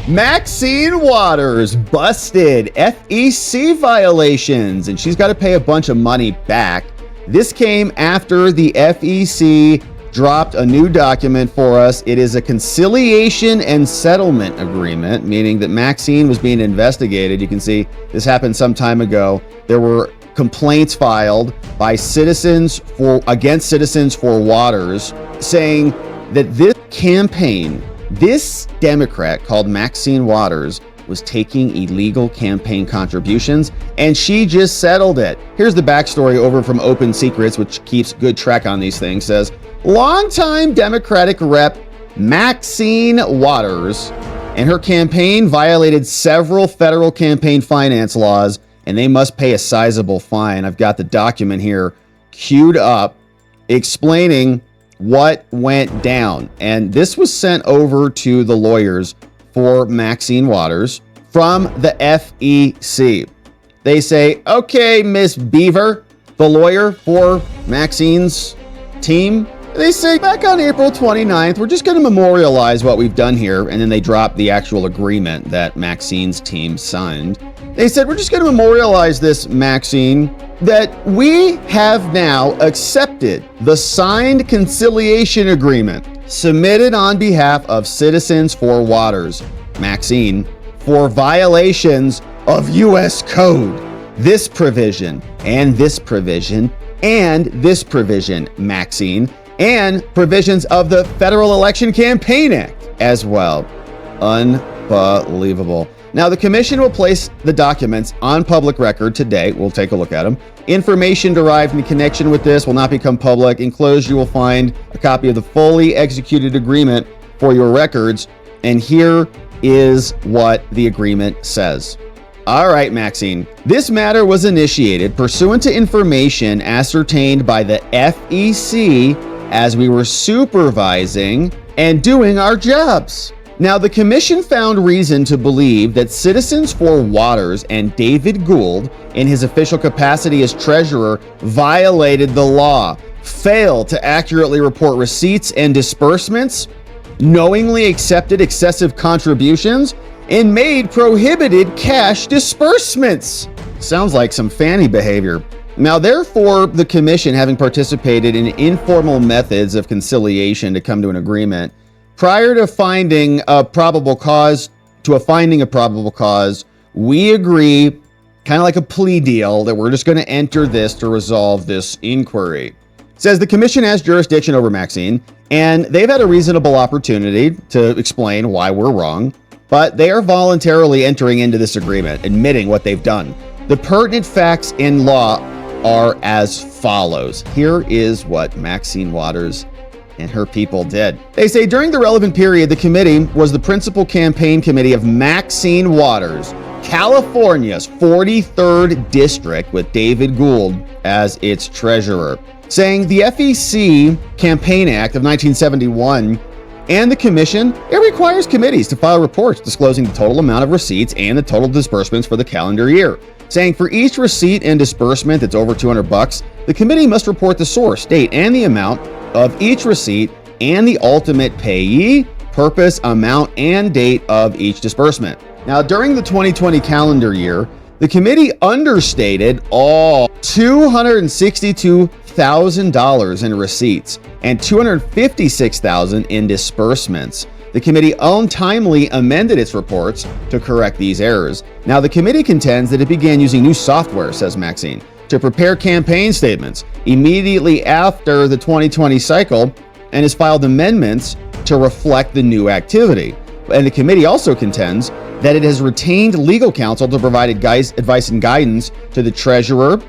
Maxine Waters busted FEC violations, and she's got to pay a bunch of money back. This came after the FEC dropped a new document for us. It is a conciliation and settlement agreement, meaning that Maxine was being investigated. You can see this happened some time ago. There were complaints filed by against Citizens for Waters, saying that this campaign, this Democrat called Maxine Waters, was taking illegal campaign contributions, and she just settled it. Here's the backstory over from Open Secrets, which keeps good track on these things. Says, longtime Democratic rep Maxine Waters and her campaign violated several federal campaign finance laws, and they must pay a sizable fine. I've got the document here queued up explaining what went down. And this was sent over to the lawyers for Maxine Waters from the FEC. They say, okay, Miss Beaver, the lawyer for Maxine's team, they say back on April 29th, we're just going to memorialize what we've done here. And then they dropped the actual agreement that Maxine's team signed. They said, we're just going to memorialize this, Maxine, that we have now accepted the signed conciliation agreement submitted on behalf of Citizens for Waters, Maxine, for violations of U.S. code. This provision, and this provision, and this provision, Maxine, and provisions of the Federal Election Campaign Act as well. Unbelievable. Now, the commission will place the documents on public record today. We'll take a look at them. Information derived in connection with this will not become public. Enclosed, you will find a copy of the fully executed agreement for your records. And here is what the agreement says. All right, Maxine. This matter was initiated pursuant to information ascertained by the FEC as we were supervising and doing our jobs. Now, the commission found reason to believe that Citizens for Waters and David Gould, in his official capacity as treasurer, violated the law, failed to accurately report receipts and disbursements, knowingly accepted excessive contributions, and made prohibited cash disbursements. Sounds like some Fanny behavior. Now, therefore, the commission, having participated in informal methods of conciliation to come to an agreement, prior to finding a probable cause, we agree, kind of like a plea deal, that we're just going to enter this to resolve this inquiry. It says the commission has jurisdiction over Maxine, and they've had a reasonable opportunity to explain why we're wrong, but they are voluntarily entering into this agreement, admitting what they've done. The pertinent facts in law are as follows. Here is what Maxine Waters and her people did. They say during the relevant period, the committee was the principal campaign committee of Maxine Waters, California's 43rd district, with David Gould as its treasurer, saying the FEC Campaign Act of 1971 and the commission, it requires committees to file reports disclosing the total amount of receipts and the total disbursements for the calendar year, saying for each receipt and disbursement that's over $200, the committee must report the source, date, and the amount of each receipt and the ultimate payee, purpose, amount, and date of each disbursement. Now, during the 2020 calendar year, the committee understated all $262,000 in receipts and $256,000 in disbursements. The committee untimely amended its reports to correct these errors. Now, the committee contends that it began using new software, says Maxine, to prepare campaign statements immediately after the 2020 cycle and has filed amendments to reflect the new activity. And the committee also contends that it has retained legal counsel to provide advice and guidance to the treasurer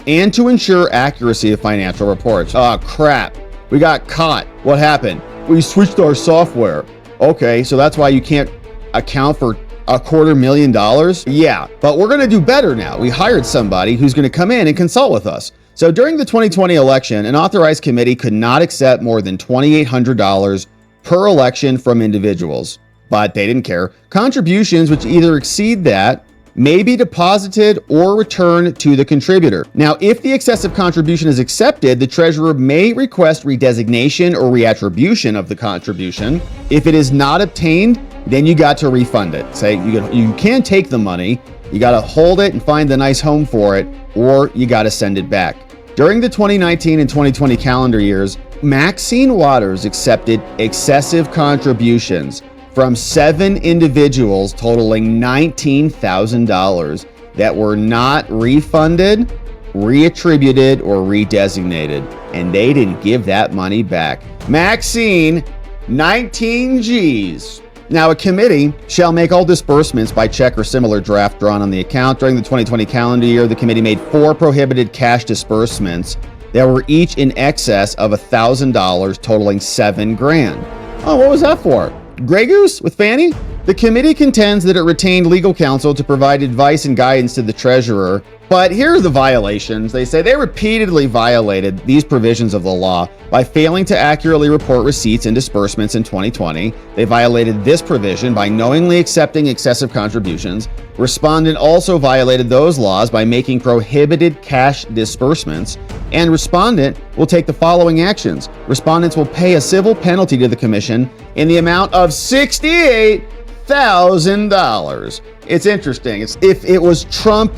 and to ensure accuracy of financial reports. Oh, crap. We got caught. What happened? We switched our software. Okay, so that's why you can't account for $250,000? Yeah, but we're going to do better now. We hired somebody who's going to come in and consult with us. So during the 2020 election, an authorized committee could not accept more than $2,800 per election from individuals, but they didn't care. Contributions which either exceed that may be deposited or returned to the contributor. Now, if the excessive contribution is accepted, the treasurer may request redesignation or reattribution of the contribution. If it is not obtained, then you got to refund it. Say you can take the money, you got to hold it and find a nice home for it, or you got to send it back. During the 2019 and 2020 calendar years, Maxine Waters accepted excessive contributions from 7 individuals totaling $19,000 that were not refunded, reattributed, or redesignated, and they didn't give that money back. Maxine, 19 G's. Now, a committee shall make all disbursements by check or similar draft drawn on the account. During the 2020 calendar year, the committee made 4 prohibited cash disbursements that were each in excess of $1,000, totaling $7,000. Oh, what was that for? Grey Goose with Fannie? The committee contends that it retained legal counsel to provide advice and guidance to the treasurer. But here are the violations. They say they repeatedly violated these provisions of the law by failing to accurately report receipts and disbursements in 2020. They violated this provision by knowingly accepting excessive contributions. Respondent also violated those laws by making prohibited cash disbursements. And respondent will take the following actions. Respondents will pay a civil penalty to the commission in the amount of $68,000. It's interesting. If it was Trump,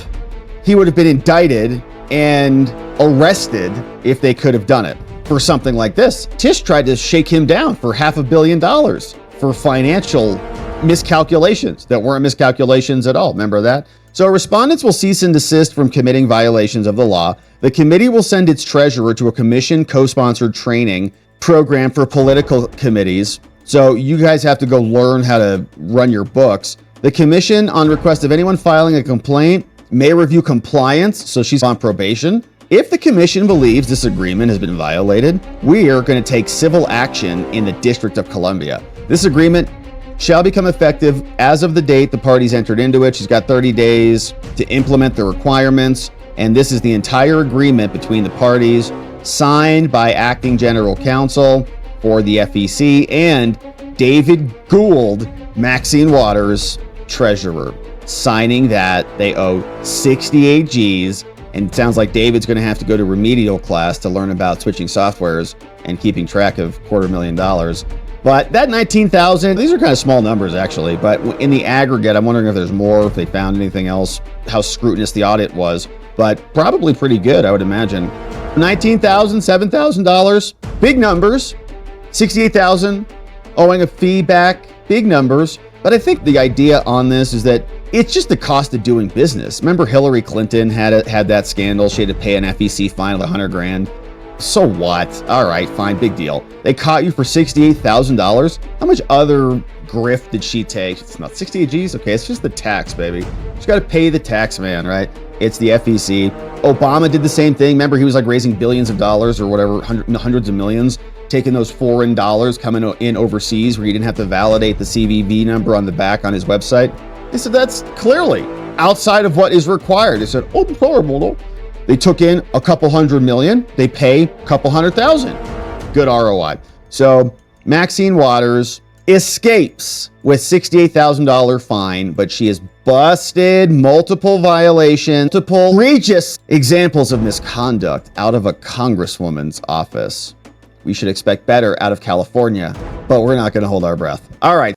he would have been indicted and arrested if they could have done it for something like this. Tish tried to shake him down for $500 million for financial miscalculations that weren't miscalculations at all. Remember that? So respondents will cease and desist from committing violations of the law. The committee will send its treasurer to a commission co-sponsored training program for political committees. So you guys have to go learn how to run your books. The commission, on request of anyone filing a complaint, may review compliance, so she's on probation. If the commission believes this agreement has been violated, we are going to take civil action in the District of Columbia. This agreement shall become effective as of the date the parties entered into it. She's got 30 days to implement the requirements, and this is the entire agreement between the parties, signed by Acting General Counsel for the FEC and David Gould, Maxine Waters, Treasurer, signing that they owe 68 G's. And it sounds like David's going to have to go to remedial class to learn about switching softwares and keeping track of $250,000. But that 19,000, these are kind of small numbers actually, but in the aggregate, I'm wondering if there's more, if they found anything else, how scrutinous the audit was, but probably pretty good, I would imagine. $19,000, $7,000, big numbers. 68,000 owing a fee back, big numbers. But I think the idea on this is that it's just the cost of doing business. Remember Hillary Clinton had that scandal. She had to pay an FEC fine of $100,000. So what? All right, fine, big deal. They caught you for $68,000. How much other grift did she take? It's not 68 G's. Okay, it's just the tax, baby. She's got to pay the tax man, right? It's the FEC. Obama did the same thing. Remember, he was like raising billions of dollars or whatever, hundreds of millions, taking those foreign dollars coming in overseas where he didn't have to validate the CVV number on the back on his website. They said that's clearly outside of what is required. They said, oh, horrible. No. They took in a couple $100 million. They pay a couple $100,000. Good ROI. So Maxine Waters escapes with $68,000 fine, but she is busted, multiple violations, multiple egregious examples of misconduct out of a congresswoman's office. We should expect better out of California, but we're not going to hold our breath. All right.